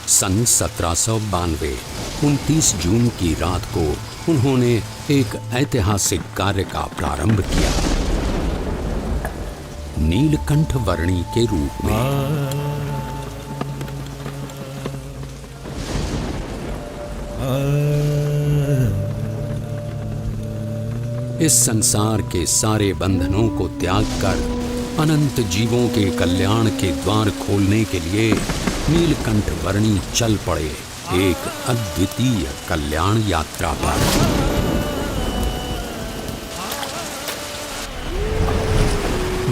सन 1792 29 जून की रात को उन्होंने एक ऐतिहासिक कार्य का प्रारंभ किया, नीलकंठ वर्णी के रूप में। इस संसार के सारे बंधनों को त्याग कर अनंत जीवों के कल्याण के द्वार खोलने के लिए नीलकंठ वर्णी चल पड़े एक अद्वितीय कल्याण यात्रा पर।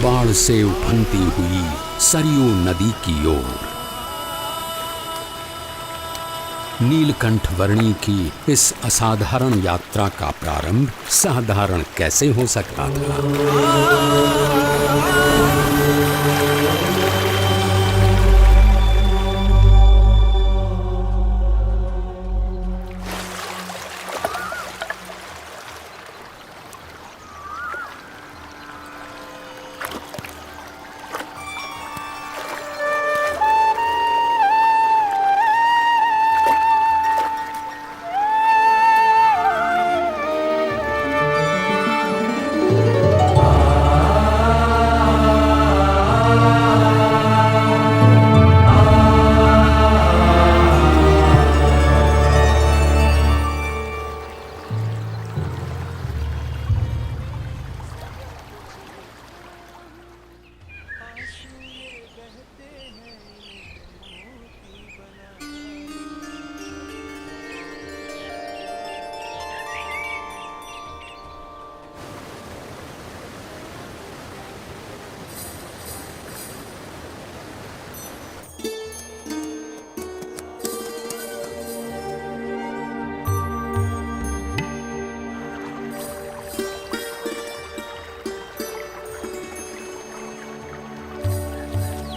बाढ़ से उफनती हुई सरयू नदी की ओर नीलकंठ वर्णी की इस असाधारण यात्रा का प्रारंभ साधारण कैसे हो सकता था?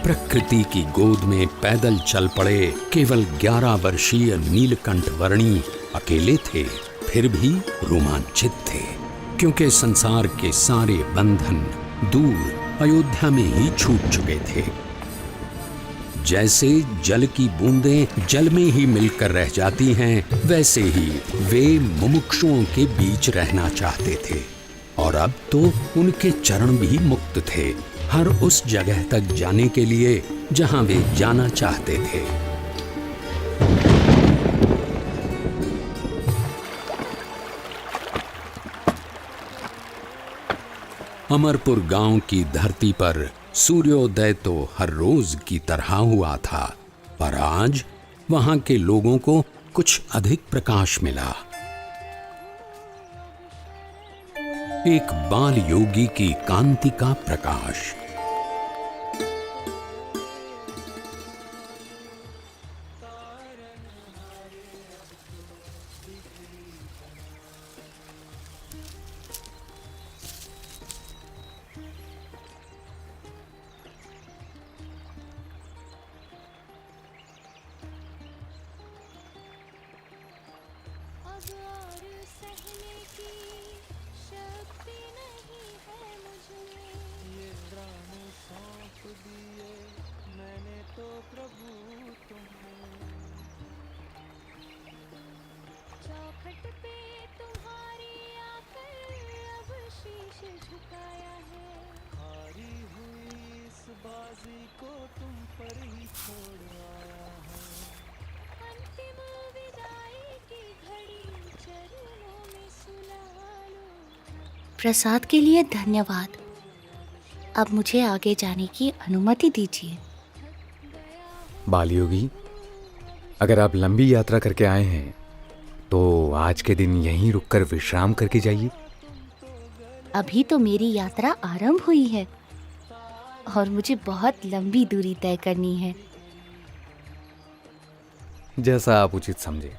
प्रकृति की गोद में पैदल चल पड़े केवल 11 वर्षीय नीलकंठ वर्णी अकेले थे, फिर भी रोमांचित थे, क्योंकि संसार के सारे बंधन दूर अयोध्या में ही छूट चुके थे। जैसे जल की बूंदें जल में ही मिलकर रह जाती हैं, वैसे ही वे मुमुक्षुओं के बीच रहना चाहते थे। और अब तो उनके चरण भी मुक्त थे, हर उस जगह तक जाने के लिए जहां वे जाना चाहते थे। अमरपुर गांव की धरती पर सूर्योदय तो हर रोज की तरह हुआ था, पर आज वहां के लोगों को कुछ अधिक प्रकाश मिला। एक बाल योगी की कांति का प्रकाश। प्रसाद के लिए धन्यवाद। अब मुझे आगे जाने की अनुमति दीजिए। बालयोगी, अगर आप लंबी यात्रा करके आए हैं तो आज के दिन यहीं रुककर विश्राम करके जाइए। अभी तो मेरी यात्रा आरंभ हुई है और मुझे बहुत लंबी दूरी तय करनी है। जैसा आप उचित समझे।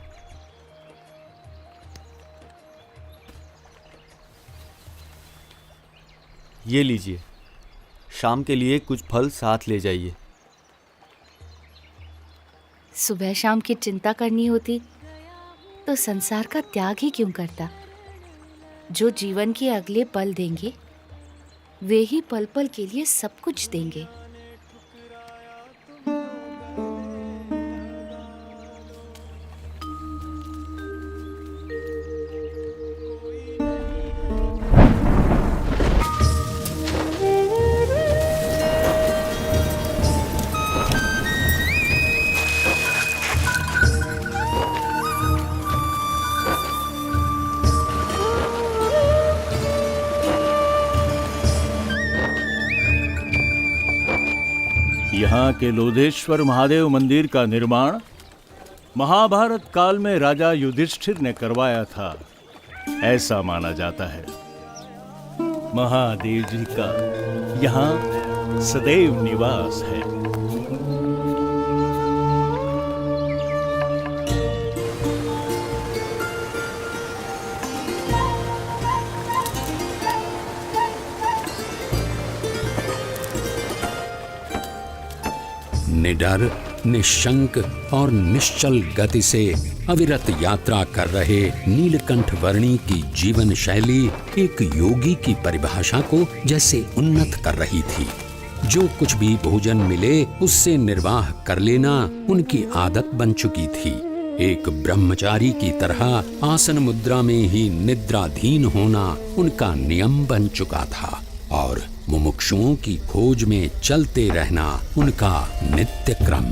ये लीजिए, शाम के लिए कुछ फल साथ ले जाइए। सुबह शाम की चिंता करनी होती तो संसार का त्याग ही क्यों करता। जो जीवन के अगले पल देंगे वे ही पल पल के लिए सब कुछ देंगे। यहाँ के लोधेश्वर महादेव मंदिर का निर्माण महाभारत काल में राजा युधिष्ठिर ने करवाया था, ऐसा माना जाता है। महादेव जी का यहाँ सदैव निवास है। निडर, निशंक और निश्चल गति से अविरत यात्रा कर रहे नीलकंठ वर्णी की जीवन शैली एक योगी की परिभाषा को जैसे उन्नत कर रही थी। जो कुछ भी भोजन मिले उससे निर्वाह कर लेना उनकी आदत बन चुकी थी। एक ब्रह्मचारी की तरह आसन मुद्रा में ही निद्राधीन होना उनका नियम बन चुका था और मुमुक्षुओं की खोज में चलते रहना उनका नित्य क्रम।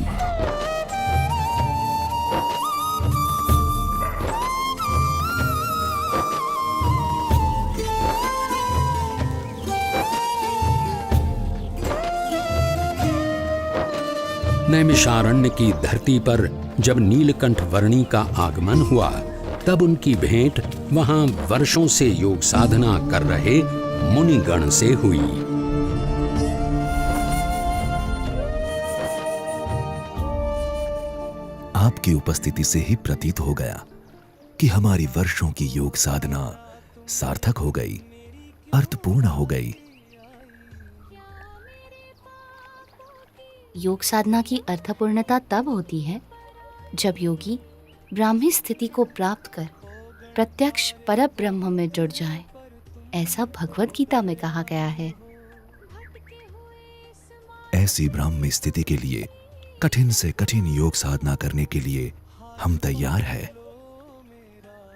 नैमिषारण्य की धरती पर जब नीलकंठ वर्णी का आगमन हुआ तब उनकी भेंट वहां वर्षों से योग साधना कर रहे मुनिगण से हुई। आपकी उपस्थिति से ही प्रतीत हो गया कि हमारी वर्षों की योग साधना सार्थक हो गई, अर्थपूर्ण हो गई। योग साधना की अर्थपूर्णता तब होती है जब योगी ब्राह्मी स्थिति को प्राप्त कर प्रत्यक्ष परब्रह्म में जुड़ जाए, ऐसा भगवत गीता में कहा गया है। ऐसी ब्राह्मी स्थिति के लिए कठिन से कठिन योग साधना करने के लिए हम तैयार हैं।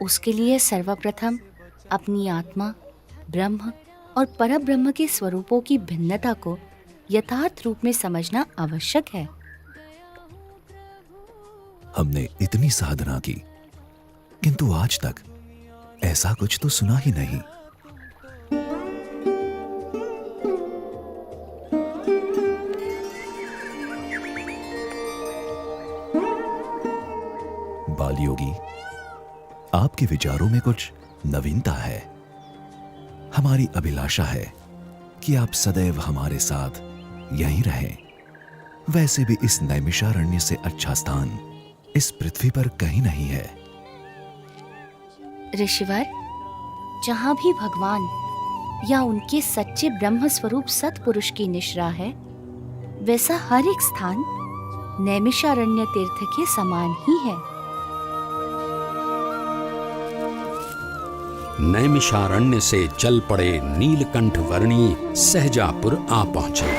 उसके लिए सर्वप्रथम अपनी आत्मा, ब्रह्म और परब्रह्म के स्वरूपों की भिन्नता को यथार्थ रूप में समझना आवश्यक है। हमने इतनी साधना की, किंतु आज तक ऐसा कुछ तो सुना ही नहीं। बाल योगी, आपके विचारों में कुछ नवीनता है। हमारी अभिलाषा है कि आप सदैव हमारे साथ यहीं रहें। वैसे भी इस नैमिषारण्य से अच्छा स्थान इस पृथ्वी पर कहीं नहीं है। ऋषिवर, जहां भी भगवान या उनके सच्चे ब्रह्म स्वरूप सतपुरुष की निश्रा है, वैसा हर एक स्थान नैमिषारण्य तीर्थ के समान ही है। नैमिषारण्य से चल पड़े नीलकंठ वर्णी सहजापुर आ पहुंचे।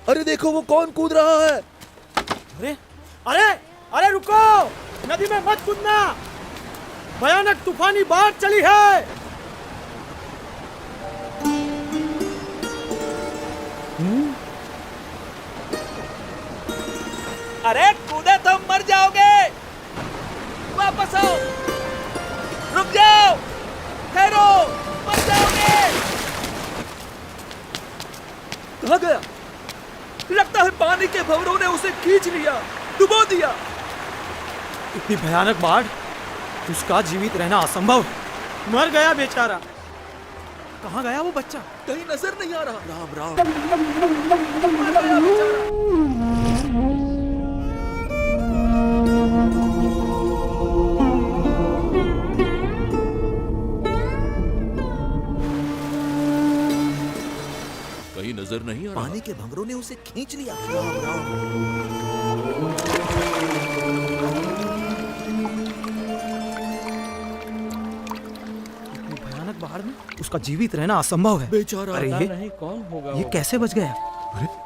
अरे देखो वो कौन कूद रहा है। अरे अरे अरे रुको, नदी में मत कूदना, भयानक तूफानी बाढ़ चली है। अरे कूदे तो मर जाओगे, वापस आओ, रुक जाओ, ठहरो, मर जाओगे। कहाँ गया? लगता है पानी के भंवरों ने उसे खींच लिया, डुबो दिया। इतनी भयानक बाढ़, उसका जीवित रहना असंभव है। मर गया बेचारा। कहाँ गया वो बच्चा? कहीं नजर नहीं आ रहा। राम राम। मर गया बेचारा। कहीं नजर नहीं आ रहा। पानी के भंवरों ने उसे खींच लिया। राम राम। इतनी भयानक बाढ़ में उसका जीवित रहना असंभव है। बेचारा। अरे ये कौन होगा? ये कैसे बच गया? अरे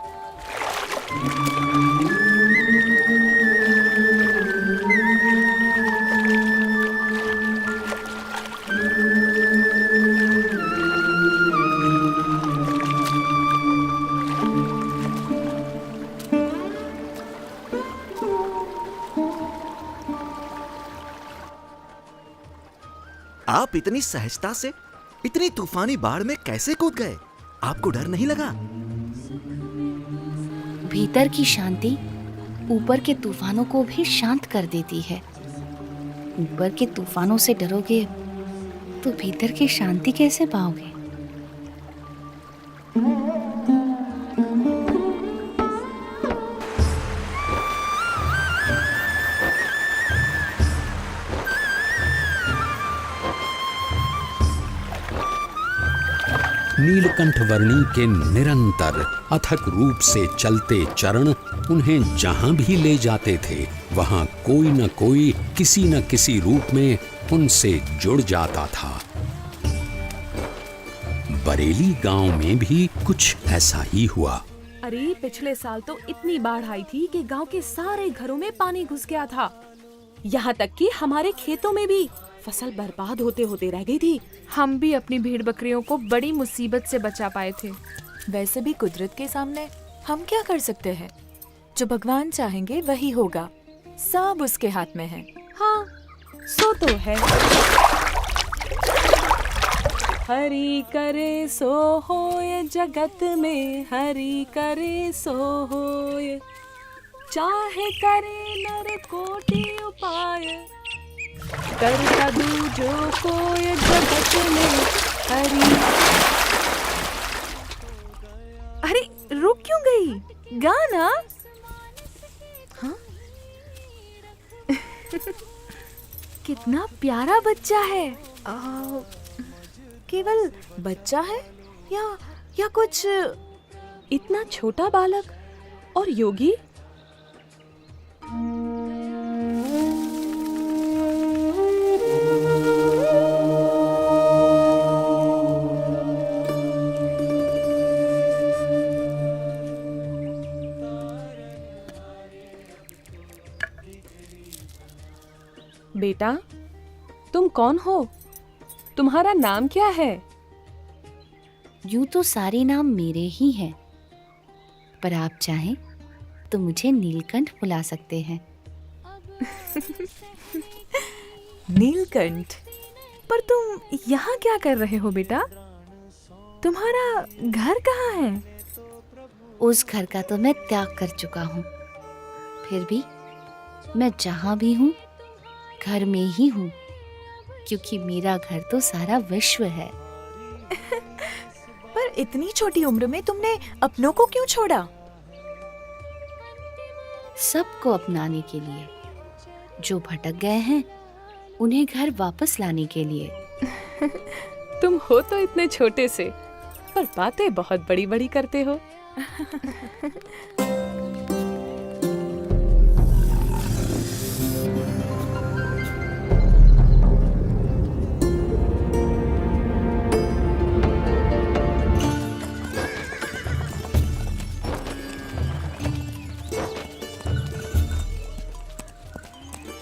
आप इतनी सहजता से इतनी तूफानी बाढ़ में कैसे कूद गए? आपको डर नहीं लगा? भीतर की शांति ऊपर के तूफानों को भी शांत कर देती है। ऊपर के तूफानों से डरोगे तो भीतर की शांति कैसे पाओगे? नीलकंठ वर्णी के निरंतर अथक रूप से चलते चरण उन्हें जहां भी ले जाते थे, वहां कोई न कोई किसी न किसी रूप में उनसे जुड़ जाता था। बरेली गांव में भी कुछ ऐसा ही हुआ। अरे पिछले साल तो इतनी बाढ़ आई थी कि गांव के सारे घरों में पानी घुस गया था। यहाँ तक कि हमारे खेतों में भी फसल बर्बाद होते होते रह गई थी। हम भी अपनी भेड़ बकरियों को बड़ी मुसीबत से बचा पाए थे। वैसे भी कुदरत के सामने हम क्या कर सकते हैं? जो भगवान चाहेंगे वही होगा, सब उसके हाथ में है। हाँ, सो तो है। हरि करे सो होय जगत में, हरि करे सो होय, चाहे करे नर कोटि उपाय, कर कदू जो कोय जगत में हरि। अरे रुक क्यों गई? गाना। हाँ? कितना प्यारा बच्चा है। केवल बच्चा है या कुछ? इतना छोटा बालक और योगी? बेटा, तुम कौन हो? तुम्हारा नाम क्या है? यूं तो सारे नाम मेरे ही हैं, पर आप चाहें तो मुझे नीलकंठ बुला सकते हैं। नीलकंठ? पर तुम यहाँ क्या कर रहे हो बेटा? तुम्हारा घर कहाँ है? उस घर का तो मैं त्याग कर चुका हूँ। फिर भी मैं जहाँ भी हूँ घर में ही हूँ, क्योंकि मेरा घर तो सारा विश्व है। पर इतनी छोटी उम्र में तुमने अपनों को क्यों छोड़ा? सबको अपनाने के लिए। जो भटक गए हैं उन्हें घर वापस लाने के लिए। तुम हो तो इतने छोटे से, पर बातें बहुत बड़ी बड़ी करते हो।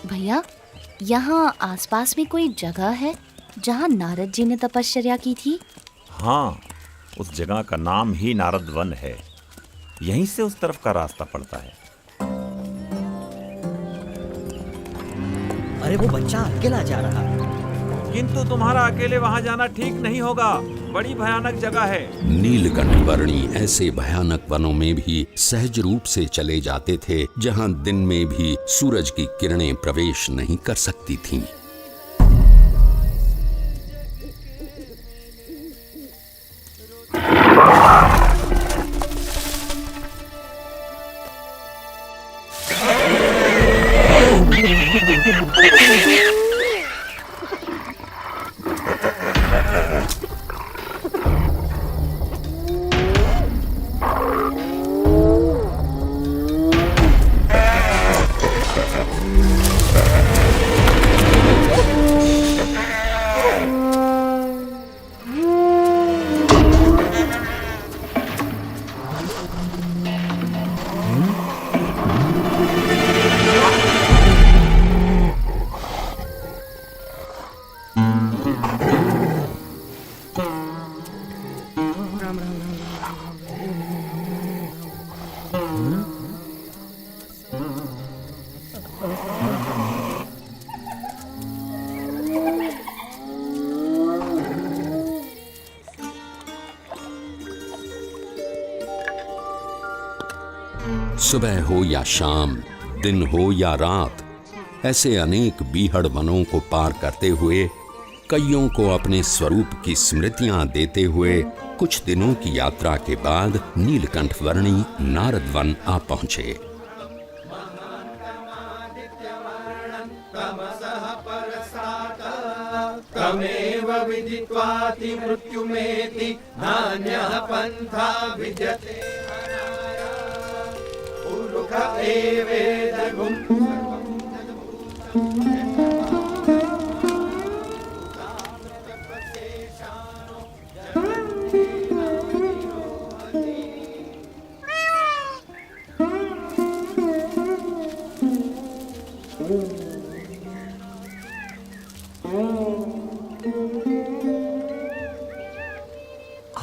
भैया, यहाँ आसपास में कोई जगह है जहाँ नारद जी ने तपश्चर्या की थी? हाँ, उस जगह का नाम ही नारद वन है। यहीं से उस तरफ का रास्ता पड़ता है। अरे वो बच्चा अकेला जा रहा है। किंतु तुम्हारा अकेले वहां जाना ठीक नहीं होगा, बड़ी भयानक जगह है। नीलकंठ वर्णी ऐसे भयानक वनों में भी सहज रूप से चले जाते थे, जहां दिन में भी सूरज की किरणें प्रवेश नहीं कर सकती थीं। सुबह हो या शाम, दिन हो या रात, ऐसे अनेक बीहड़ वनों को पार करते हुए, कईयों को अपने स्वरूप की स्मृतियां देते हुए कुछ दिनों की यात्रा के बाद नीलकंठ वर्णी नारद वन आ पहुंचे। तमेव विदित्वाति मृत्युमेति नान्यः पन्था विद्यते पुरुष एवेदगुं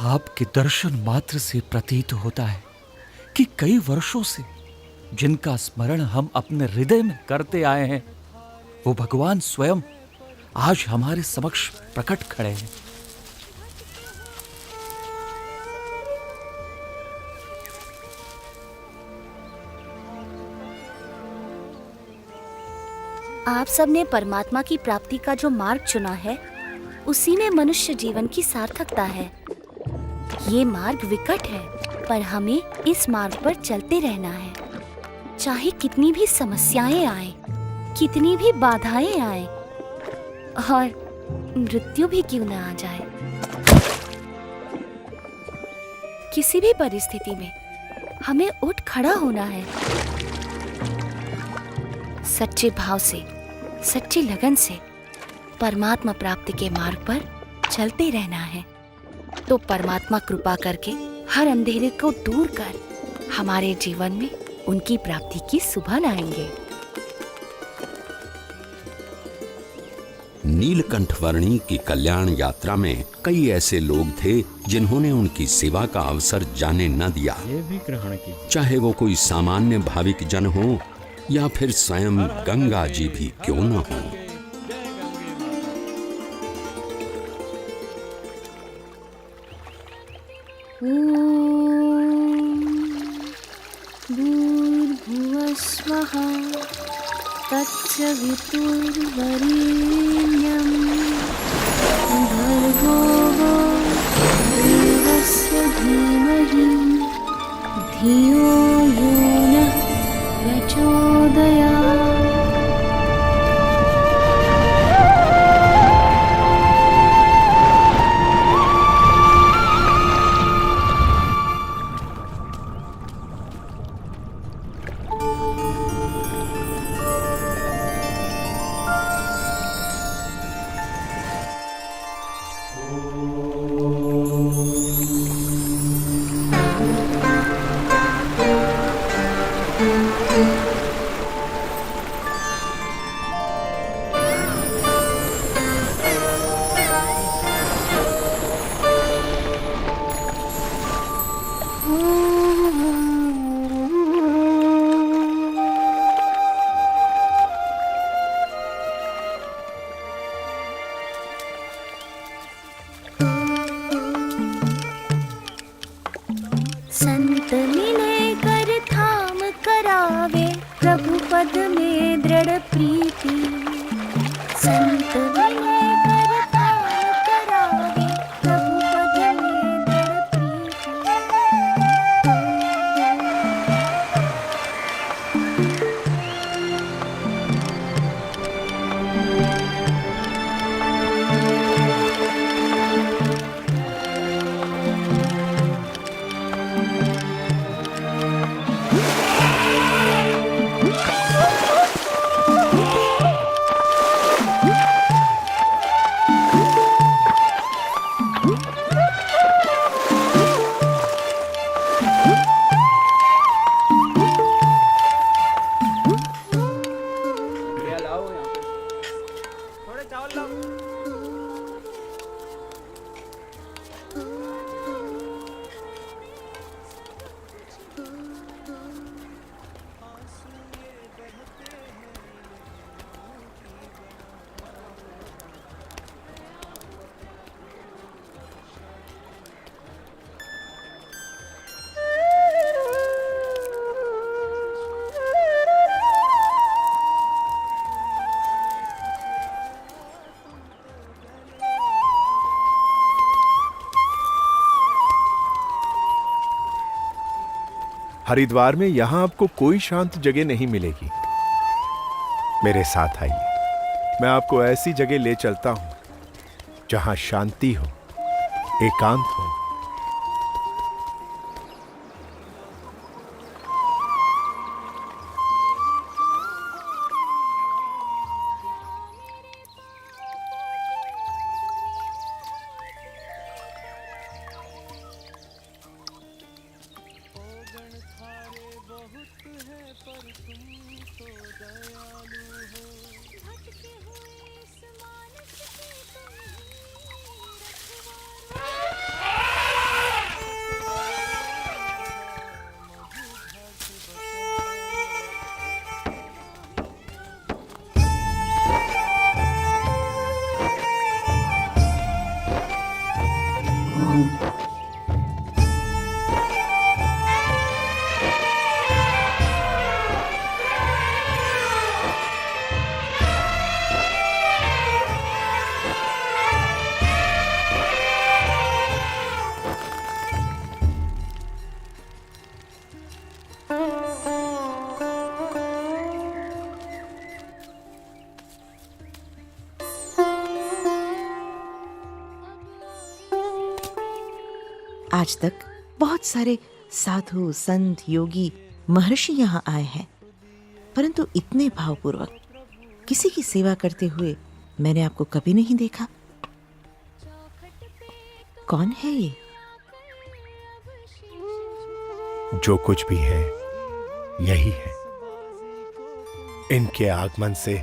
आपके दर्शन मात्र से प्रतीत होता है कि कई वर्षों से जिनका स्मरण हम अपने हृदय में करते आए हैं, वो भगवान स्वयं आज हमारे समक्ष प्रकट खड़े हैं। आप सबने परमात्मा की प्राप्ति का जो मार्ग चुना है, उसी में मनुष्य जीवन की सार्थकता है। ये मार्ग विकट है, पर हमें इस मार्ग पर चलते रहना है। चाहे कितनी भी समस्याएं आए, कितनी भी बाधाएं आए और मृत्यु भी क्यों न आ जाए, किसी भी परिस्थिति में हमें उठ खड़ा होना है। सच्चे भाव से, सच्ची लगन से परमात्मा प्राप्ति के मार्ग पर चलते रहना है, तो परमात्मा कृपा करके हर अंधेरे को दूर कर हमारे जीवन में उनकी प्राप्ति की सुबह लाएंगे। नीलकंठ वर्णी की कल्याण यात्रा में कई ऐसे लोग थे जिन्होंने उनकी सेवा का अवसर जाने न दिया। ये भी ग्रहण की। चाहे वो कोई सामान्य भाविक जन हो या फिर स्वयं गंगा जी भी क्यों न हो। भूर्भुवस्वः तत्सवितुर्वरेण्यं भर्गो देवस्य धीमहि धियो यो नः प्रचोदयात्। संत मिले कर थाम करावे, प्रभु पद में दृढ़ प्रीति। संत मिले कर थाम करावे, प्रभु पद में दृढ़ प्रीति। हरिद्वार में यहां आपको कोई शांत जगह नहीं मिलेगी। मेरे साथ आइए, मैं आपको ऐसी जगह ले चलता हूं जहां शांति हो, एकांत हो। आज तक बहुत सारे साधु, संत, योगी, महर्षि यहाँ आए हैं, परंतु इतने भावपूर्वक किसी की सेवा करते हुए मैंने आपको कभी नहीं देखा। कौन है ये? जो कुछ भी है यही है। इनके आगमन से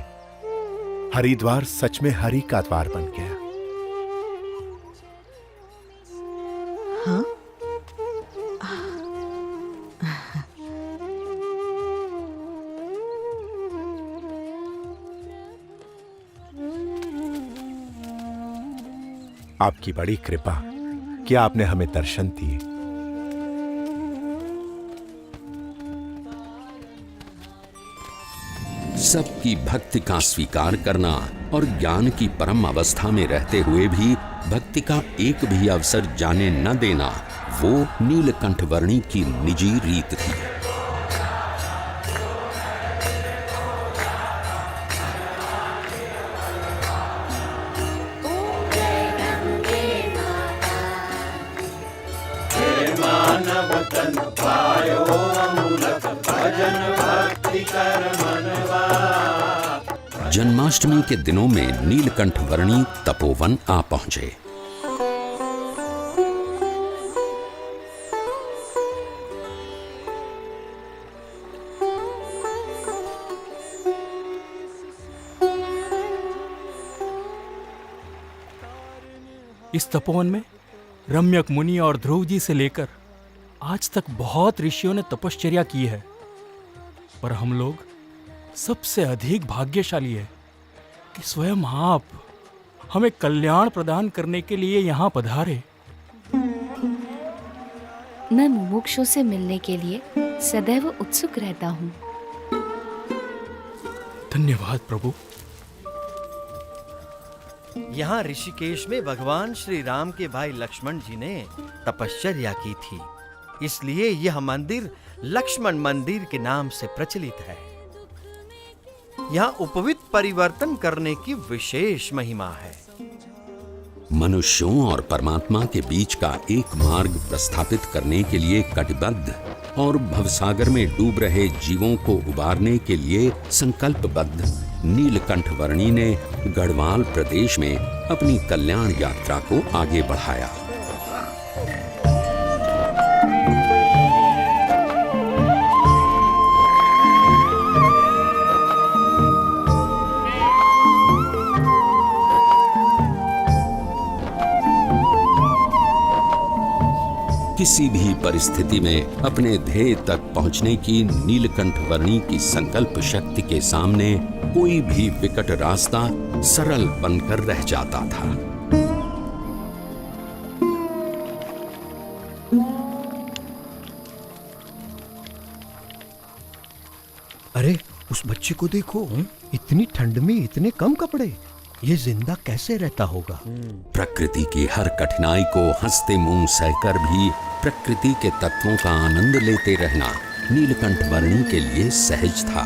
हरिद्वार सच में हरि का द्वार बन गया। हाँ? आपकी बड़ी कृपा कि आपने हमें दर्शन दिए। सबकी भक्ति का स्वीकार करना और ज्ञान की परम अवस्था में रहते हुए भी भक्ति का एक भी अवसर जाने न देना, वो नीलकंठ वर्णी की निजी रीत थी। जन्माष्टमी के दिनों में नीलकंठ वर्णी तपोवन आ पहुंचे। इस तपोवन में रम्यक मुनि और ध्रुव जी से लेकर आज तक बहुत ऋषियों ने तपश्चर्या की है, पर हम लोग सबसे अधिक भाग्यशाली है कि स्वयं आप हमें कल्याण प्रदान करने के लिए यहाँ पधारे। मैं मुमुक्षु से मिलने के लिए सदैव उत्सुक रहता हूँ। धन्यवाद प्रभु। यहाँ ऋषिकेश में भगवान श्री राम के भाई लक्ष्मण जी ने तपश्चर्या की थी, इसलिए यह मंदिर लक्ष्मण मंदिर के नाम से प्रचलित है। यहाँ उपवित परिवर्तन करने की विशेष महिमा है। मनुष्यों और परमात्मा के बीच का एक मार्ग प्रस्थापित करने के लिए कटिबद्ध और भवसागर में डूब रहे जीवों को उबारने के लिए संकल्पबद्ध नीलकंठ वर्णी ने गढ़वाल प्रदेश में अपनी कल्याण यात्रा को आगे बढ़ाया। किसी भी परिस्थिति में अपने ध्येय तक पहुंचने की नीलकंठ वर्णी की संकल्प शक्ति के सामने कोई भी विकट रास्ता सरल बनकर रह जाता था। अरे उस बच्चे को देखो, इतनी ठंड में इतने कम कपड़े, ये जिंदा कैसे रहता होगा? प्रकृति की हर कठिनाई को हंसते मुंह सहकर भी प्रकृति के तत्वों का आनंद लेते रहना नीलकंठ वर्णी के लिए सहज था।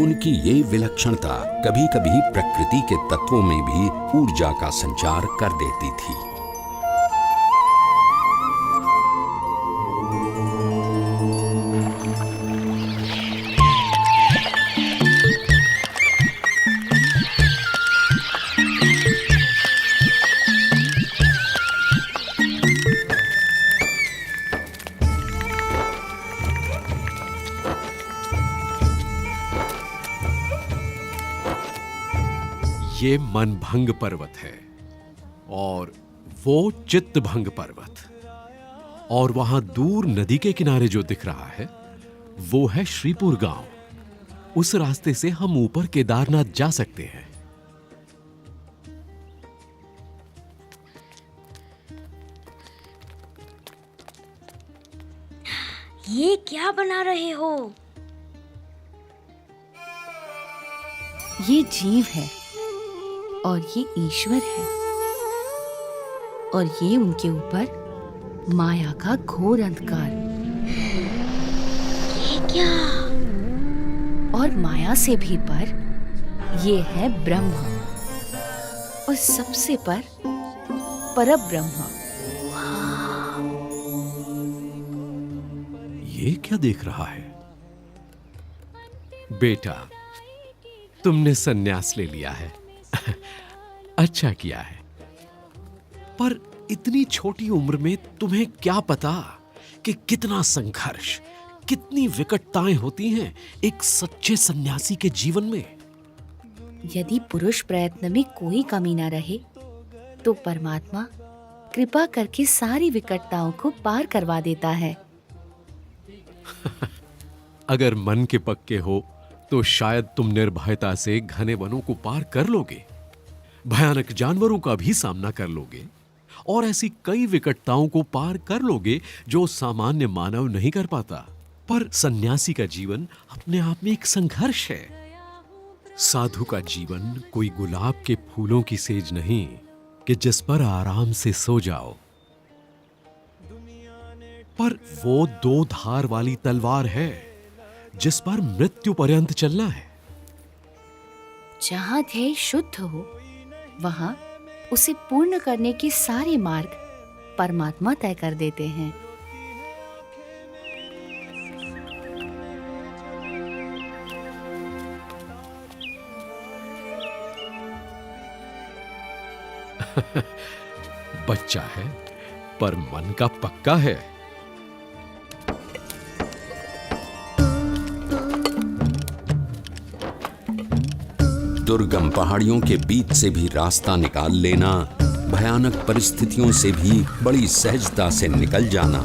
उनकी ये विलक्षणता कभी कभी प्रकृति के तत्वों में भी ऊर्जा का संचार कर देती थी। ये मनभंग पर्वत है और वो चित्तभंग पर्वत, और वहां दूर नदी के किनारे जो दिख रहा है वो है श्रीपुर गांव। उस रास्ते से हम ऊपर केदारनाथ जा सकते हैं। ये क्या बना रहे हो? ये जीव है और ये ईश्वर है, और ये उनके ऊपर माया का घोर अंधकार। ये क्या? और माया से भी पर ये है ब्रह्म, और सबसे पर परब्रह्म। ये क्या देख रहा है? बेटा, तुमने सन्यास ले लिया है। अच्छा किया है, पर इतनी छोटी उम्र में तुम्हें क्या पता कि कितना संघर्ष, कितनी विकटताएं होती हैं एक सच्चे सन्यासी के जीवन में। यदि पुरुष प्रयत्न में कोई कमी न रहे तो परमात्मा कृपा करके सारी विकटताओं को पार करवा देता है। अगर मन के पक्के हो तो शायद तुम निर्भयता से घने वनों को पार कर लोगे, भयानक जानवरों का भी सामना कर लोगे, और ऐसी कई विकटताओं को पार कर लोगे जो सामान्य मानव नहीं कर पाता। पर सन्यासी का जीवन अपने आप में एक संघर्ष है। साधु का जीवन कोई गुलाब के फूलों की सेज नहीं कि जिस पर आराम से सो जाओ, पर वो दो धार वाली तलवार है जिस पर मृत्यु पर्यंत चलना है। जहां ध्येय शुद्ध हो वहां उसे पूर्ण करने के सारे मार्ग परमात्मा तय कर देते हैं। बच्चा है पर मन का पक्का है। दुर्गम पहाड़ियों के बीच से भी रास्ता निकाल लेना, भयानक परिस्थितियों से भी बड़ी सहजता से निकल जाना,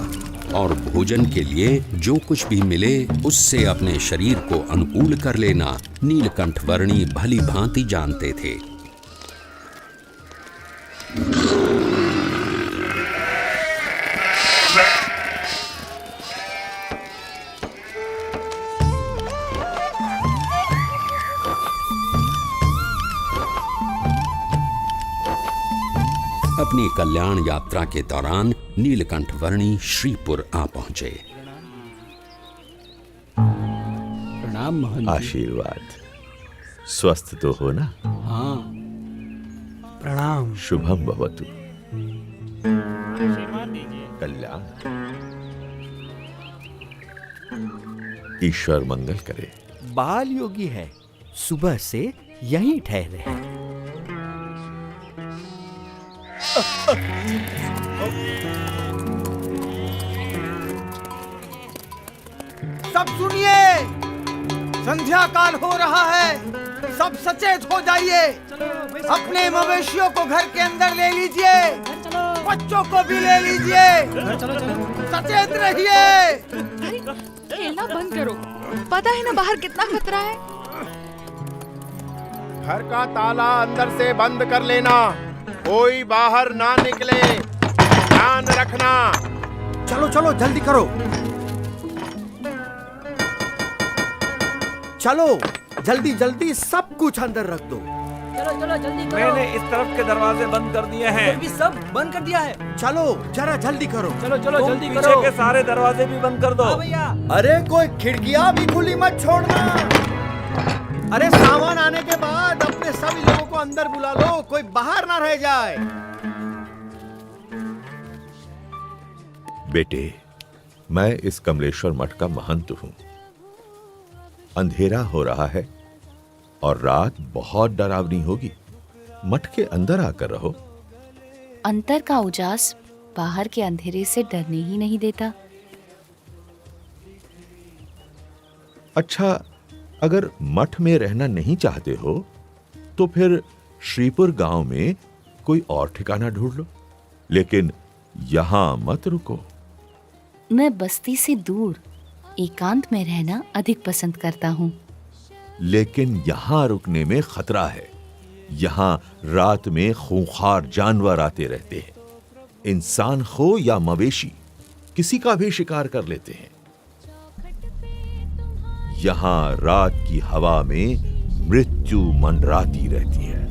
और भोजन के लिए जो कुछ भी मिले उससे अपने शरीर को अनुकूल कर लेना नीलकंठ वर्णी भली भांति जानते थे। अपनी कल्याण यात्रा के दौरान नीलकंठ वर्णी श्रीपुर आ पहुंचे। प्रणाम महंत। आशीर्वाद। स्वस्थ तो हो ना? हाँ। प्रणाम। शुभम भवतु। कल्याण। ईश्वर मंगल करे। बाल योगी है, सुबह से यहीं ठहरे हैं। सब सुनिए, संध्या काल हो रहा है, सब सचेत हो जाइए। अपने मवेशियों को घर के अंदर ले लीजिए, बच्चों को भी ले लीजिए, सचेत रहिए। खेलना बंद करो, पता है ना बाहर कितना खतरा है। घर का ताला अंदर से बंद कर लेना, कोई बाहर ना निकले, ध्यान रखना। चलो चलो जल्दी करो। चलो जल्दी जल्दी सब कुछ अंदर रख दो। चलो चलो जल्दी करो। मैंने इस तरफ के दरवाजे बंद कर दिए हैं। भी सब बंद कर दिया है। चलो जरा जल्दी करो। चलो चलो तुम जल्दी पीछे करो। के सारे दरवाजे भी बंद कर दो। हाँ भैया। अरे कोई खिड़कियां भी खुली मत छोड़ना। अरे सामान आने के बाद अपने सभी लोगों को अंदर बुला लो, कोई बाहर ना रह जाए। बेटे, मैं इस कमलेश्वर मठ का महंत हूं। अंधेरा हो रहा है और रात बहुत डरावनी होगी। मठ के अंदर आकर रहो। अंतर का उजास बाहर के अंधेरे से डरने ही नहीं देता। अच्छा, अगर मठ में रहना नहीं चाहते हो तो फिर श्रीपुर गांव में कोई और ठिकाना ढूंढ लो, लेकिन यहां मत रुको। मैं बस्ती से दूर एकांत में रहना अधिक पसंद करता हूँ। लेकिन यहां रुकने में खतरा है। यहां रात में खूंखार जानवर आते रहते हैं। इंसान हो या मवेशी, किसी का भी शिकार कर लेते हैं। यहां रात की हवा में मृत्यु मंडराती रहती है।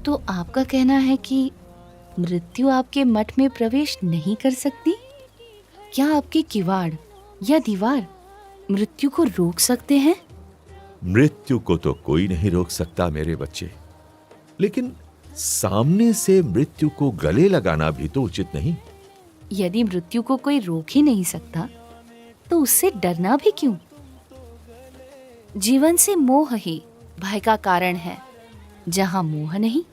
तो आपका कहना है कि मृत्यु आपके मठ में प्रवेश नहीं कर सकती? क्या आपके किवाड़ या दीवार मृत्यु को रोक सकते हैं? मृत्यु को तो कोई नहीं रोक सकता मेरे बच्चे, लेकिन सामने से मृत्यु को गले लगाना भी तो उचित नहीं। यदि मृत्यु को कोई रोक ही नहीं सकता तो उससे डरना भी क्यों? जीवन से मोह ही भय का कारण है। जहां मोह नहीं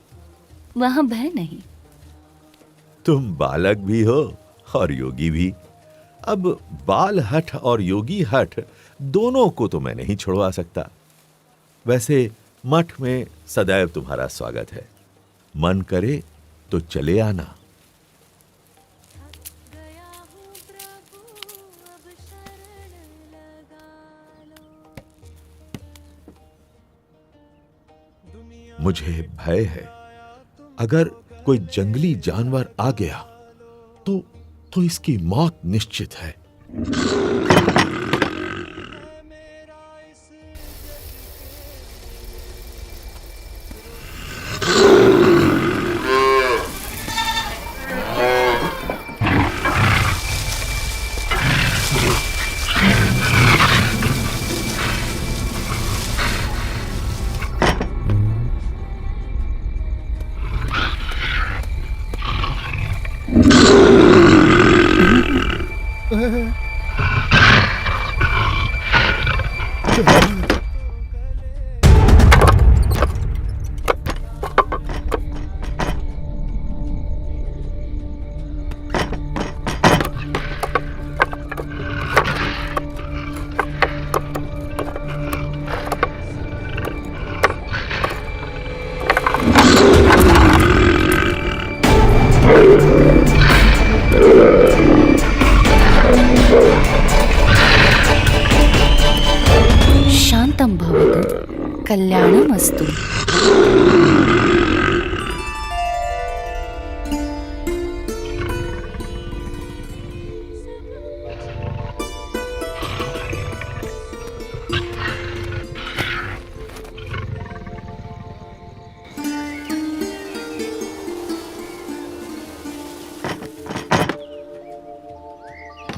वहां भय नहीं। तुम बालक भी हो और योगी भी। अब बाल हठ और योगी हठ दोनों को तो मैं नहीं छुड़वा सकता। वैसे मठ में सदैव तुम्हारा स्वागत है। मन करे तो चले आना। मुझे भय है, अगर कोई जंगली जानवर आ गया तो इसकी मौत निश्चित है। शांतं भवतु, कल्याणमस्तु।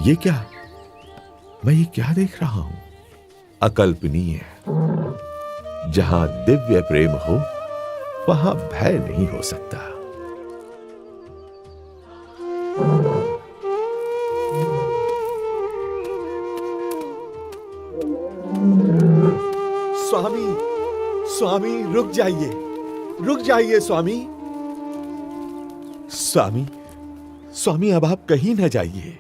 ये क्या? मैं ये क्या देख रहा हूं? अकल्पनीय। जहां दिव्य प्रेम हो वहां भय नहीं हो सकता। स्वामी, स्वामी रुक जाइए, रुक जाइए स्वामी। स्वामी, स्वामी अब आप कहीं न जाइए।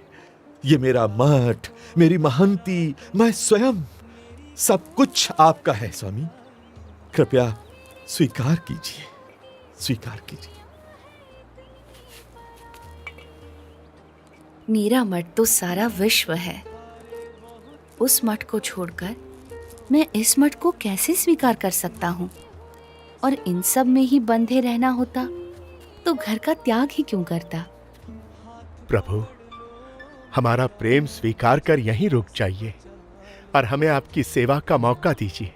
ये मेरा मठ, मेरी महंती, मैं स्वयं, सब कुछ आपका है स्वामी। कृपया स्वीकार कीजिए, स्वीकार कीजिए। मेरा मठ तो सारा विश्व है। उस मठ को छोड़कर मैं इस मठ को कैसे स्वीकार कर सकता हूँ? और इन सब में ही बंधे रहना होता तो घर का त्याग ही क्यों करता? प्रभु, हमारा प्रेम स्वीकार कर यहीं रुक जाइए और हमें आपकी सेवा का मौका दीजिए।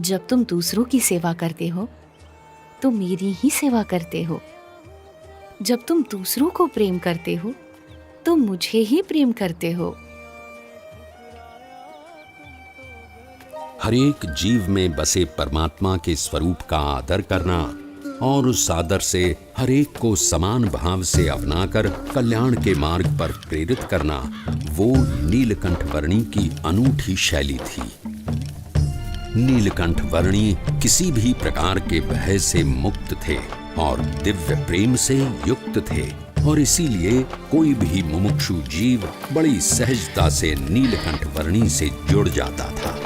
जब तुम दूसरों की सेवा करते हो तो मेरी ही सेवा करते हो। जब तुम दूसरों को प्रेम करते हो तो मुझे ही प्रेम करते हो। हर एक जीव में बसे परमात्मा के स्वरूप का आदर करना और उस आदर से हर एक को समान भाव से अपनाकर कल्याण के मार्ग पर प्रेरित करना, वो नीलकंठ वर्णी की अनूठी शैली थी। नीलकंठ वर्णी किसी भी प्रकार के भय से मुक्त थे और दिव्य प्रेम से युक्त थे, और इसीलिए कोई भी मुमुक्षु जीव बड़ी सहजता से नीलकंठ वर्णी से जुड़ जाता था।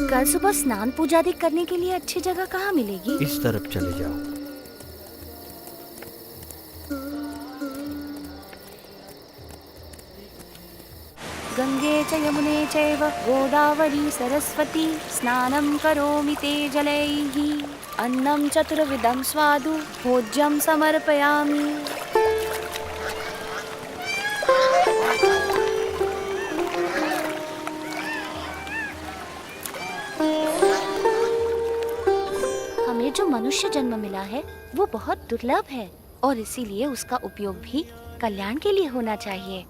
कल सुबह स्नान पूजा आदि करने के लिए अच्छी जगह कहाँ मिलेगी? इस तरफ चले जाओ। गंगे च यमुने चैव गोदावरी सरस्वती स्नानं करोमि ते जलैः अन्नं चतुर्विधं स्वादु भोज्यं समर्पयामि। हमें जो मनुष्य जन्म मिला है वो बहुत दुर्लभ है और इसीलिए उसका उपयोग भी कल्याण के लिए होना चाहिए।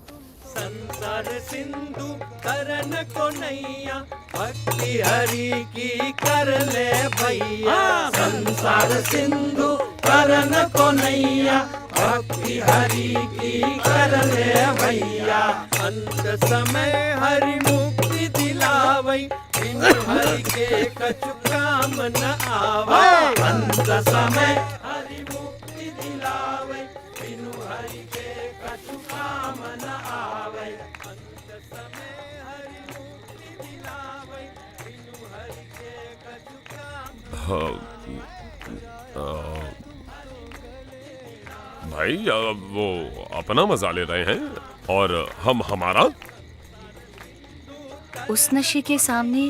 संसार सिंधु करन को नैया भक्ति हरि की कर ले भैया। संसार सिंधु करन को नैया भक्ति हरि की कर ले भैया। अंत समय हरि मुक्ति दिलावै बिनु हरि के कछु काम न आवे। अंत समय हरि मुक्ति दिलावै बिनु हरि के कछु काम न आवे। अंत समय हरि मुक्ति दिलावै बिनु हरि के कछु काम। भाई वो अपना मजा ले रहे हैं और हम हमारा। उस नशे के सामने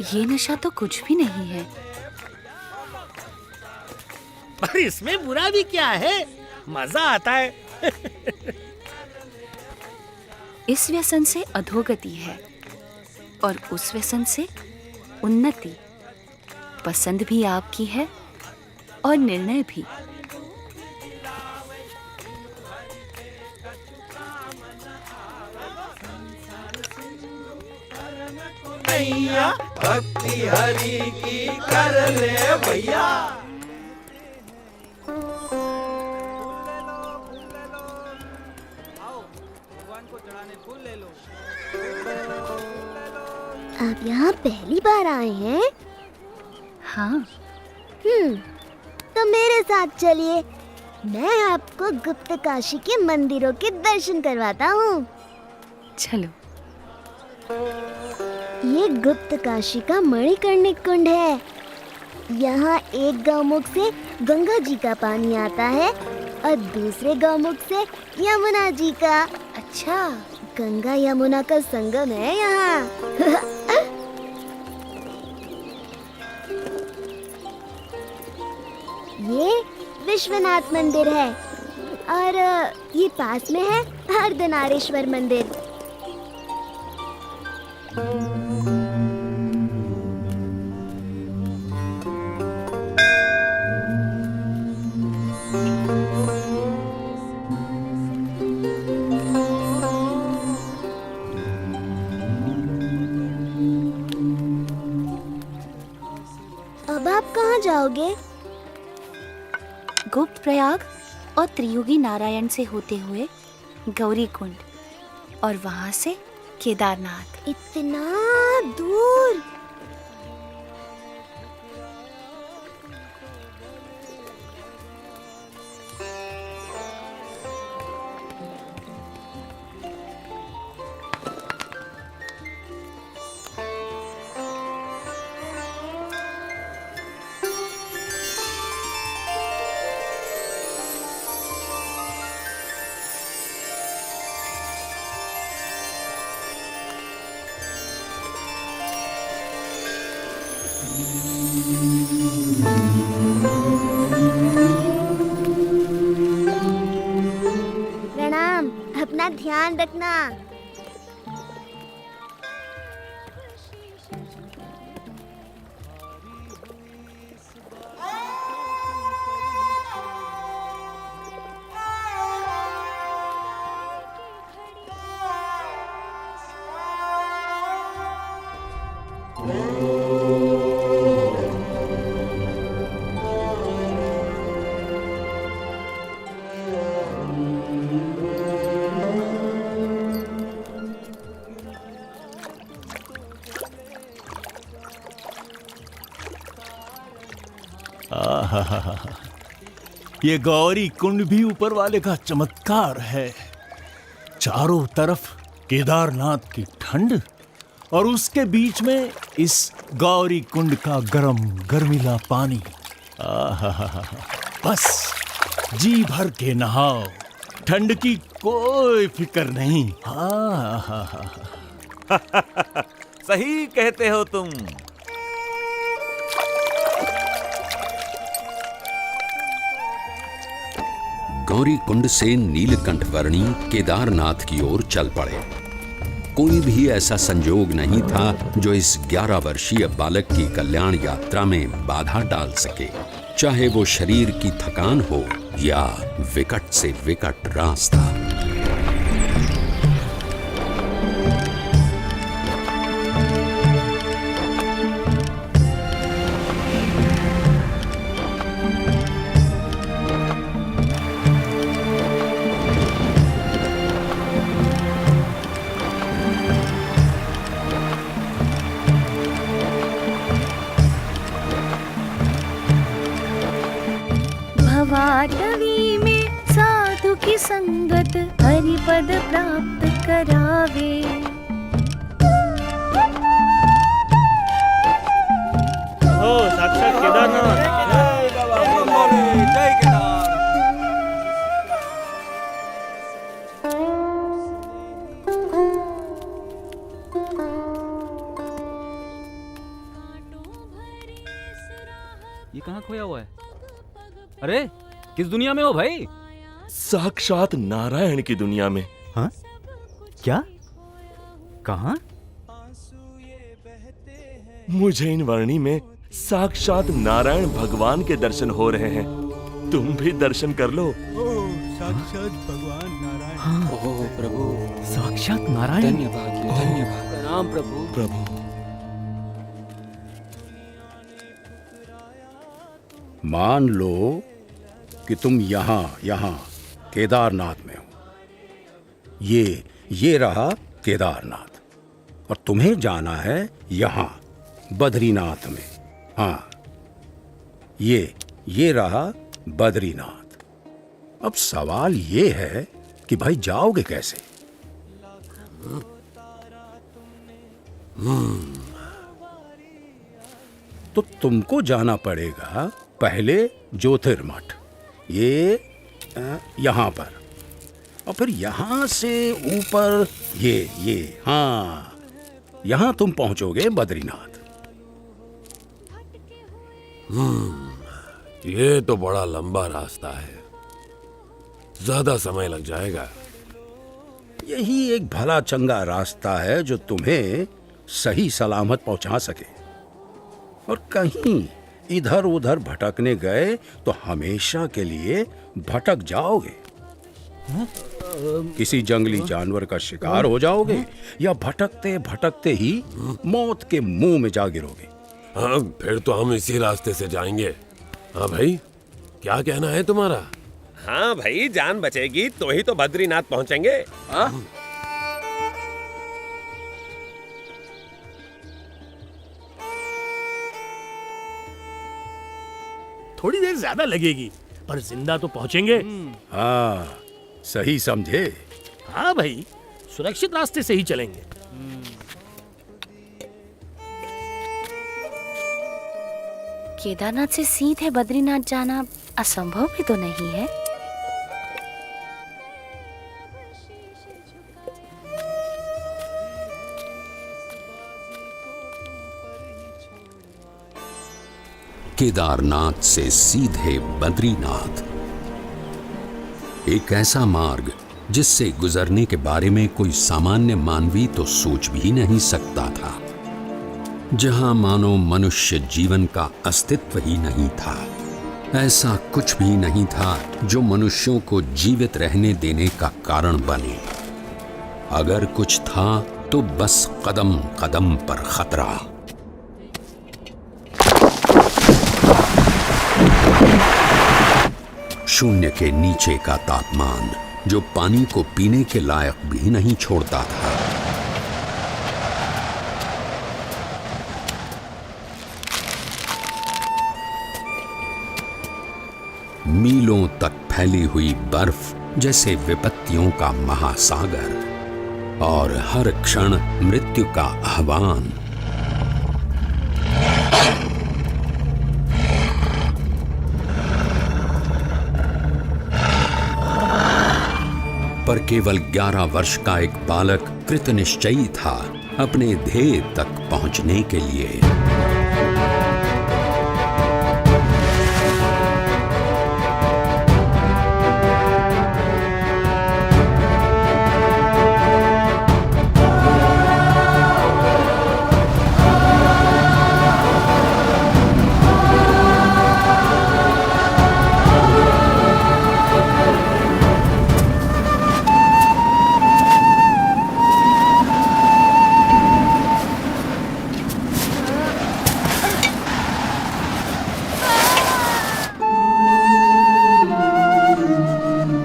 ये नशा तो कुछ भी नहीं है। पर इसमें बुरा भी क्या है, मजा आता है। इस व्यसन से अधोगति है और उस व्यसन से उन्नति। पसंद भी आपकी है और निर्णय भी। नैया भक्ति हरि की कर ले भैया। आप यहाँ पहली बार आए हैं? हाँ। तो मेरे साथ चलिए, मैं आपको गुप्त काशी के मंदिरों के दर्शन करवाता हूँ। चलो। ये गुप्त काशी का मणिकर्णिक कुंड है। यहाँ एक गौमुख से गंगा जी का पानी आता है और दूसरे गौमुख से यमुना जी का। अच्छा, गंगा यमुना का संगम है यहाँ। ये विश्वनाथ मंदिर है और ये पास में है अर्धनारीश्वर मंदिर। अब आप कहाँ जाओगे? गुप्त प्रयाग और त्रियुगी नारायण से होते हुए गौरी कुंड और वहां से केदारनाथ। इतना दूर? ध्यान रखना। आहा, ये गौरी कुंड भी ऊपर वाले का चमत्कार है। चारों तरफ केदारनाथ की ठंड और उसके बीच में इस गौरी कुंड का गर्मीला पानी। आहा, बस जी भर के नहाओ, ठंड की कोई फिक्र नहीं। सही कहते हो तुम। गौरी कुंड से नीलकंठ वर्णी केदारनाथ की ओर चल पड़े। कोई भी ऐसा संजोग नहीं था जो इस 11 वर्षीय बालक की कल्याण यात्रा में बाधा डाल सके, चाहे वो शरीर की थकान हो या विकट से विकट रास्ता। भवाटवी में साधु की संगत हरिपद प्राप्त करावे। ओ साक्षात केदारनाथ। जय केदार। ये कहाँ खोया हुआ है? अरे किस दुनिया में हो भाई? साक्षात नारायण की दुनिया में। हाँ? क्या? कहाँ? मुझे इन वर्णी में साक्षात नारायण भगवान के दर्शन हो रहे हैं। तुम भी दर्शन कर लो। साक्षात भगवान नारायण। हाँ। ओह प्रभु, साक्षात नारायण। धन्यवाद धन्यवाद। प्रणाम प्रभु। प्रभु मान लो कि तुम यहाँ केदारनाथ में हो। ये रहा केदारनाथ और तुम्हें जाना है यहाँ बद्रीनाथ में। हाँ, ये रहा बद्रीनाथ। अब सवाल ये है कि भाई जाओगे कैसे? तो तुमको जाना पड़ेगा पहले ज्योतिर्मठ, ये यहाँ पर, और फिर यहाँ से ऊपर ये हाँ, यहाँ तुम पहुंचोगे बद्रीनाथ। ये तो बड़ा लंबा रास्ता है, ज्यादा समय लग जाएगा। यही एक भला चंगा रास्ता है जो तुम्हें सही सलामत पहुंचा सके। और कहीं इधर उधर भटकने गए तो हमेशा के लिए भटक जाओगे। किसी जंगली जानवर का शिकार हो जाओगे या भटकते भटकते ही मौत के मुंह में जा गिरोगे। हाँ, फिर तो हम इसी रास्ते से जाएंगे। हाँ भाई, क्या कहना है तुम्हारा? हाँ भाई, जान बचेगी तो ही तो बद्रीनाथ पहुंचेंगे। हाँ? थोड़ी देर ज्यादा लगेगी पर जिंदा तो पहुंचेंगे। हाँ, सही समझे। हाँ भाई, सुरक्षित रास्ते से ही चलेंगे। केदारनाथ से सीधे बद्रीनाथ जाना असंभव भी तो नहीं है। केदारनाथ से सीधे बद्रीनाथ, एक ऐसा मार्ग जिससे गुजरने के बारे में कोई सामान्य मानवी तो सोच भी नहीं सकता था, जहां मानो मनुष्य जीवन का अस्तित्व ही नहीं था। ऐसा कुछ भी नहीं था जो मनुष्यों को जीवित रहने देने का कारण बने। अगर कुछ था तो बस कदम कदम पर खतरा। शून्य के नीचे का तापमान जो पानी को पीने के लायक भी नहीं छोड़ता था। मीलों तक फैली हुई बर्फ जैसे विपत्तियों का महासागर और हर क्षण मृत्यु का आह्वान। पर केवल 11 वर्ष का एक बालक कृतनिश्चयी था अपने ध्येय तक पहुंचने के लिए।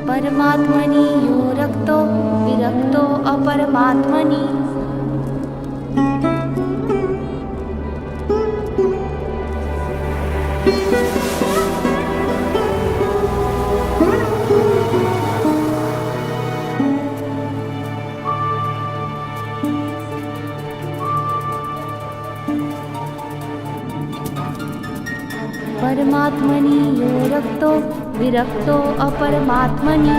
परमात्मनि यो रक्तो विरक्तो अपरमात्मनि। परमात्मनि यो रक्तो विरक्तो अपरमात्मनि।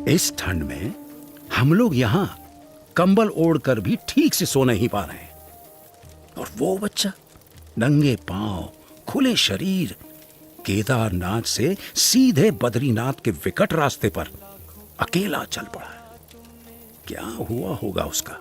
इस ठंड में हम लोग यहाँ कंबल ओढ़कर भी ठीक से सो नहीं पा रहे। और वो बच्चा नंगे पांव, खुले शरीर, केदारनाथ से सीधे बद्रीनाथ के विकट रास्ते पर अकेला चल पड़ा है। क्या हुआ होगा उसका?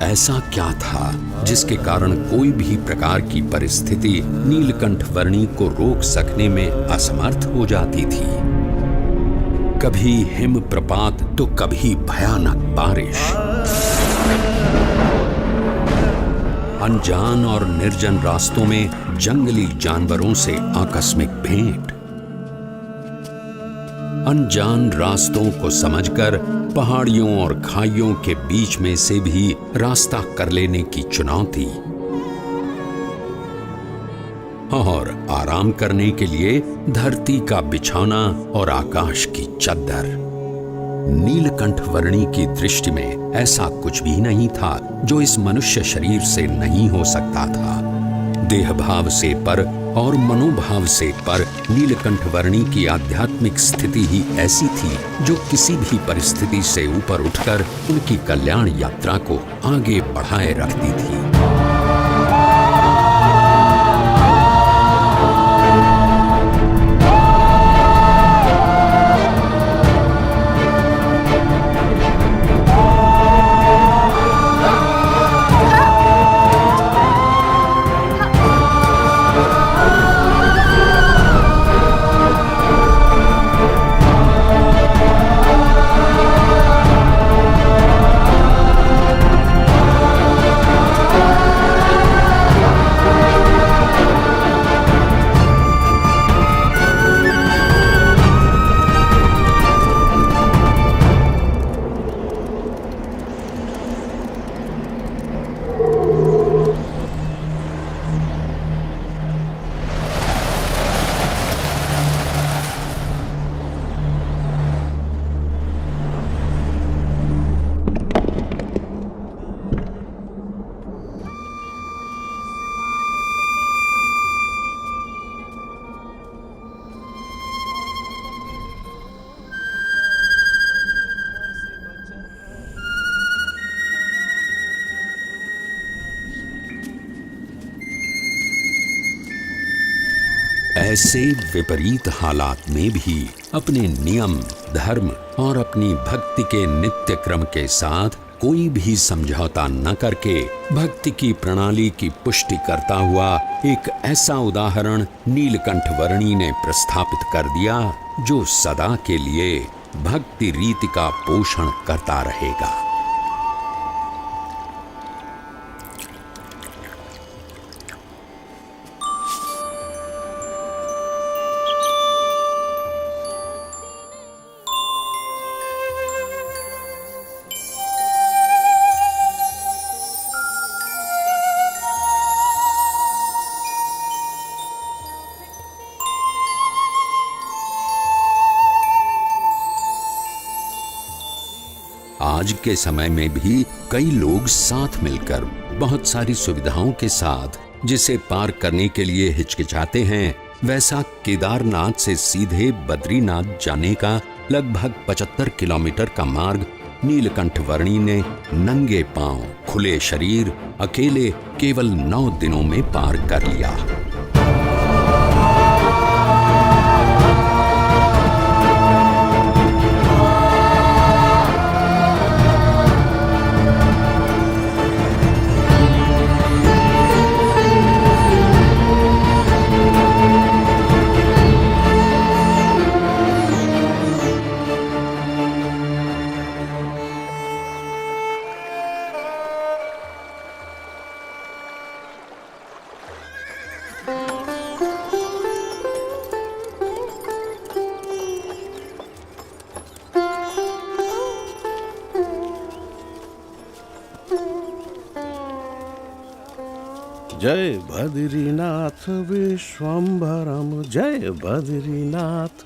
ऐसा क्या था जिसके कारण कोई भी प्रकार की परिस्थिति नीलकंठ वर्णी को रोक सकने में असमर्थ हो जाती थी। कभी हिम प्रपात तो कभी भयानक बारिश, अनजान और निर्जन रास्तों में जंगली जानवरों से आकस्मिक भेंट, अनजान रास्तों को समझकर पहाड़ियों और खाइयों के बीच में से भी रास्ता कर लेने की चुनौती, और आराम करने के लिए धरती का बिछौना और आकाश की चद्दर। नीलकंठ वर्णी की दृष्टि में ऐसा कुछ भी नहीं था जो इस मनुष्य शरीर से नहीं हो सकता था। देह भाव से पर और मनोभाव से पर नीलकंठ वर्णी की आध्यात्मिक स्थिति ही ऐसी थी जो किसी भी परिस्थिति से ऊपर उठकर उनकी कल्याण यात्रा को आगे बढ़ाए रखती थी। ऐसे विपरीत हालात में भी अपने नियम, धर्म और अपनी भक्ति के नित्य क्रम के साथ कोई भी समझौता न करके भक्ति की प्रणाली की पुष्टि करता हुआ एक ऐसा उदाहरण नीलकंठ वर्णी ने प्रस्थापित कर दिया जो सदा के लिए भक्ति रीति का पोषण करता रहेगा। आज के समय में भी कई लोग साथ मिलकर बहुत सारी सुविधाओं के साथ जिसे पार करने के लिए हिचकिचाते हैं, वैसा केदारनाथ से सीधे बद्रीनाथ जाने का लगभग 75 किलोमीटर का मार्ग नीलकंठ वर्णी ने नंगे पांव, खुले शरीर, अकेले केवल 9 दिनों में पार कर लिया। जय बद्रीनाथ विश्वम्भरम, जय बद्रीनाथ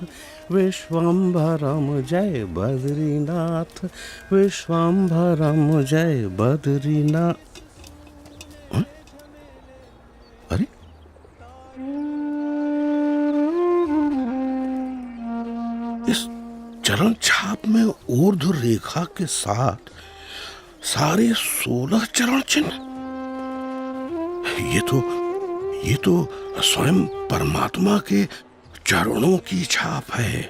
विश्वम्भरम, जय बद्रीनाथ विश्वम्भरम, जय बद्रीनाथ। अरे इस चरण छाप में ऊर्ध्व रेखा के साथ सारे 16 चरण चिन्ह, ये तो स्वयं परमात्मा के चरणों की छाप है।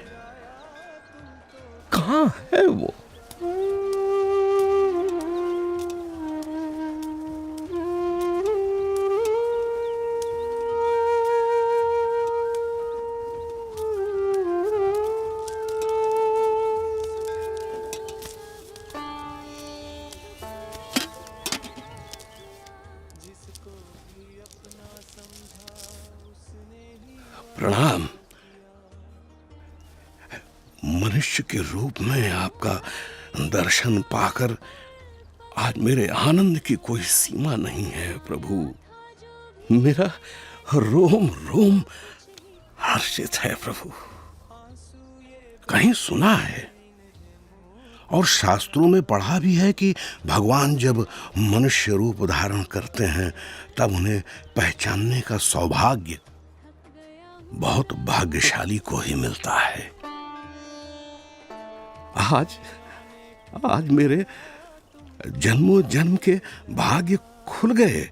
कहाँ है वो? प्रणाम। मनुष्य के रूप में आपका दर्शन पाकर आज मेरे आनंद की कोई सीमा नहीं है प्रभु। मेरा रोम रोम हर्षित है प्रभु। कहीं सुना है और शास्त्रों में पढ़ा भी है कि भगवान जब मनुष्य रूप धारण करते हैं तब उन्हें पहचानने का सौभाग्य बहुत भाग्यशाली को ही मिलता है। आज मेरे जन्मों जन्म के भाग्य खुल गए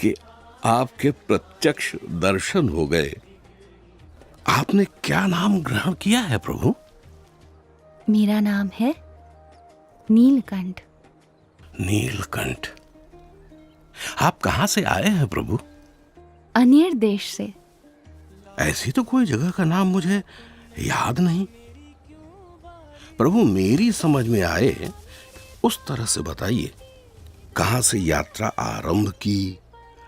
कि आपके प्रत्यक्ष दर्शन हो गए। आपने क्या नाम ग्रहण किया है प्रभु? मेरा नाम है नीलकंठ। नीलकंठ। आप कहां से आए हैं प्रभु? अनेर देश से। ऐसी तो कोई जगह का नाम मुझे याद नहीं प्रभु। मेरी समझ में आए उस तरह से बताइए। कहां से यात्रा आरंभ की,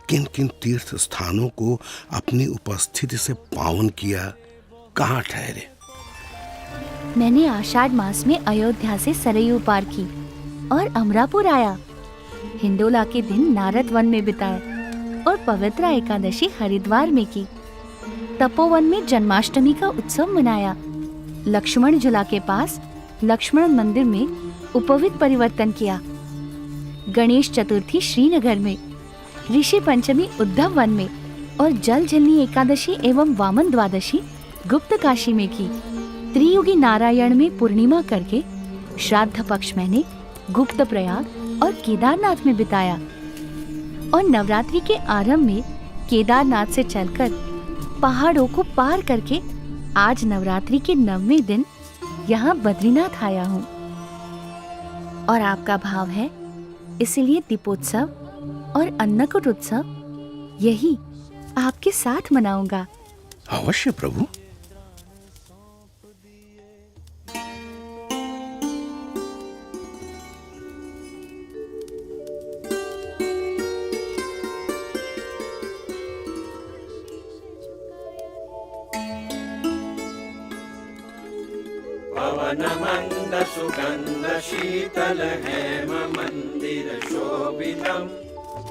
किन किन तीर्थ स्थानों को अपनी उपस्थिति से पावन किया, कहां ठहरे? मैंने आषाढ़ मास में अयोध्या से सरयू पार की और अमरापुर आया। हिंडोला के दिन नारद वन में बिताए और पवित्र एकादशी हरिद्वार में की। तपोवन में जन्माष्टमी का उत्सव मनाया। लक्ष्मण झूला के पास लक्ष्मण मंदिर में उपवीत परिवर्तन किया। गणेश चतुर्थी श्रीनगर में, ऋषि पंचमी उद्धव वन में और जल जलनी एकादशी एवं वामन द्वादशी गुप्त काशी में की। त्रियुगी नारायण में पूर्णिमा करके श्राद्ध पक्ष मैंने गुप्त प्रयाग और केदारनाथ में बिताया और नवरात्रि के आरंभ में केदारनाथ से चलकर पहाड़ों को पार करके आज नवरात्रि के 9वें दिन यहाँ बद्रीनाथ आया हूँ। और आपका भाव है, इसलिए दीपोत्सव और अन्नकूट उत्सव यही आपके साथ मनाऊंगा। अवश्य प्रभु। पवनमंद सुगंध शीतल हेम मंदिर शोभितम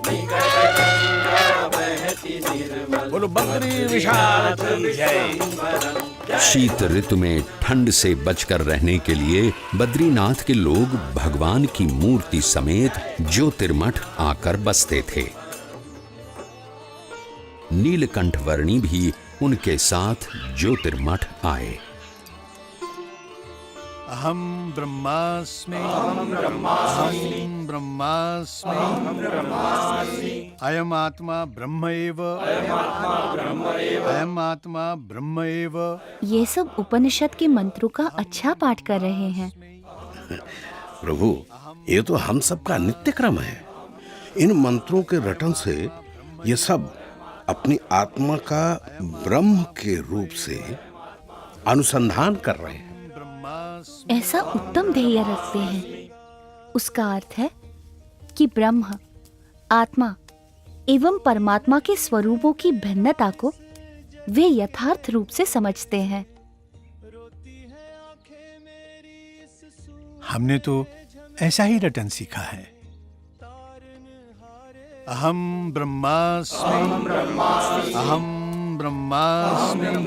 निकट गंगा बहती निर्मल। बोलो बद्री विशाल जय। शीत ऋतु में ठंड से बचकर रहने के लिए बद्रीनाथ के लोग भगवान की मूर्ति समेत ज्योतिर्मठ आकर बसते थे। नीलकंठ वर्णी भी उनके साथ ज्योतिर्मठ आए। अहम ब्रह्मास्मि अयम आत्मा ब्रह्म एव अयम आत्मा ब्रह्म एव। ये सब उपनिषद के मंत्रों का अच्छा पाठ कर रहे हैं। प्रभु, ये तो हम सबका नित्य क्रम है। इन मंत्रों के रटन से ये सब अपनी आत्मा का ब्रह्म के रूप से अनुसंधान कर रहे हैं। ऐसा उत्तम ध्येय रखते हैं। उसका अर्थ है कि ब्रह्म, आत्मा एवं परमात्मा के स्वरूपों की भिन्नता को वे यथार्थ रूप से समझते हैं। हमने तो ऐसा ही रटन सीखा है। अहम ब्रह्मास्मि अहम ब्रह्मास्मि।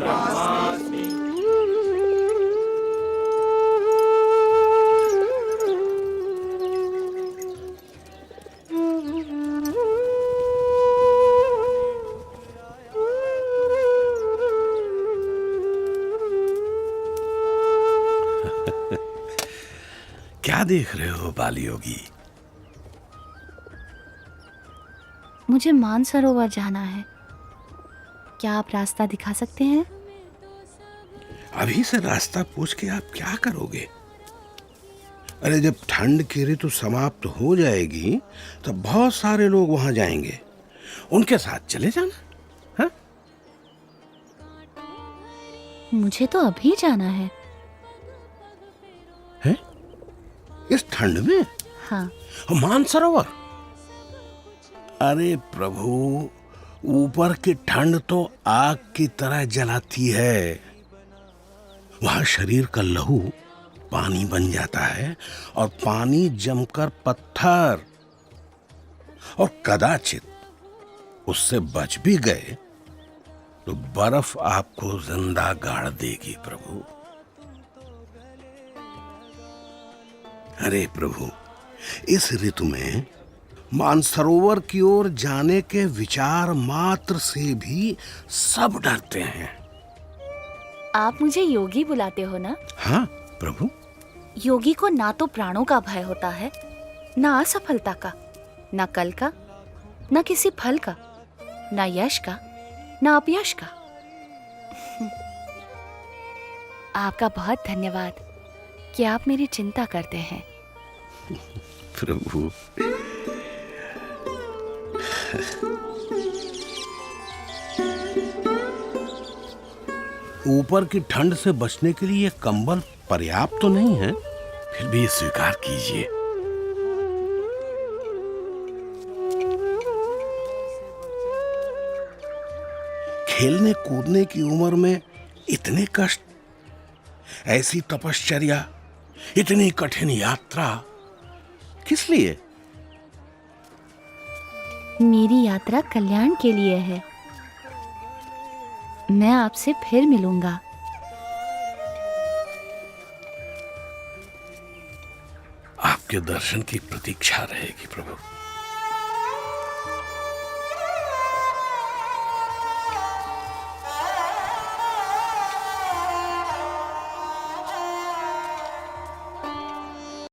क्या देख रहे हो बाल योगी? मुझे मानसरोवर जाना है। क्या आप रास्ता दिखा सकते हैं? अभी से रास्ता पूछ के आप क्या करोगे? अरे जब ठंड की ऋतु समाप्त हो जाएगी तब बहुत सारे लोग वहां जाएंगे, उनके साथ चले जाना। हाँ? मुझे तो अभी जाना है। है? इस ठंड में? हाँ। मानसरोवर? अरे प्रभु, ऊपर की ठंड तो आग की तरह जलाती है, वहां शरीर का लहू पानी बन जाता है और पानी जमकर पत्थर, और कदाचित उससे बच भी गए तो बर्फ आपको जिंदा गाड़ देगी प्रभु। अरे प्रभु, इस ऋतु में मानसरोवर की ओर जाने के विचार मात्र से भी सब डरते हैं। आप मुझे योगी बुलाते हो ना? हाँ प्रभु। योगी को ना तो प्राणों का भय होता है, ना असफलता का, ना कल का, ना किसी फल का, ना यश का, ना अपयश का। आपका बहुत धन्यवाद कि आप मेरी चिंता करते हैं। प्रभु, ऊपर की ठंड से बचने के लिए कंबल पर्याप्त तो नहीं है, फिर भी स्वीकार कीजिए। खेलने कूदने की उम्र में इतने कष्ट, ऐसी तपश्चर्या, इतनी कठिन यात्रा किस लिए? मेरी यात्रा कल्याण के लिए है। मैं आपसे फिर मिलूंगा। आपके दर्शन की प्रतीक्षा रहेगी प्रभु।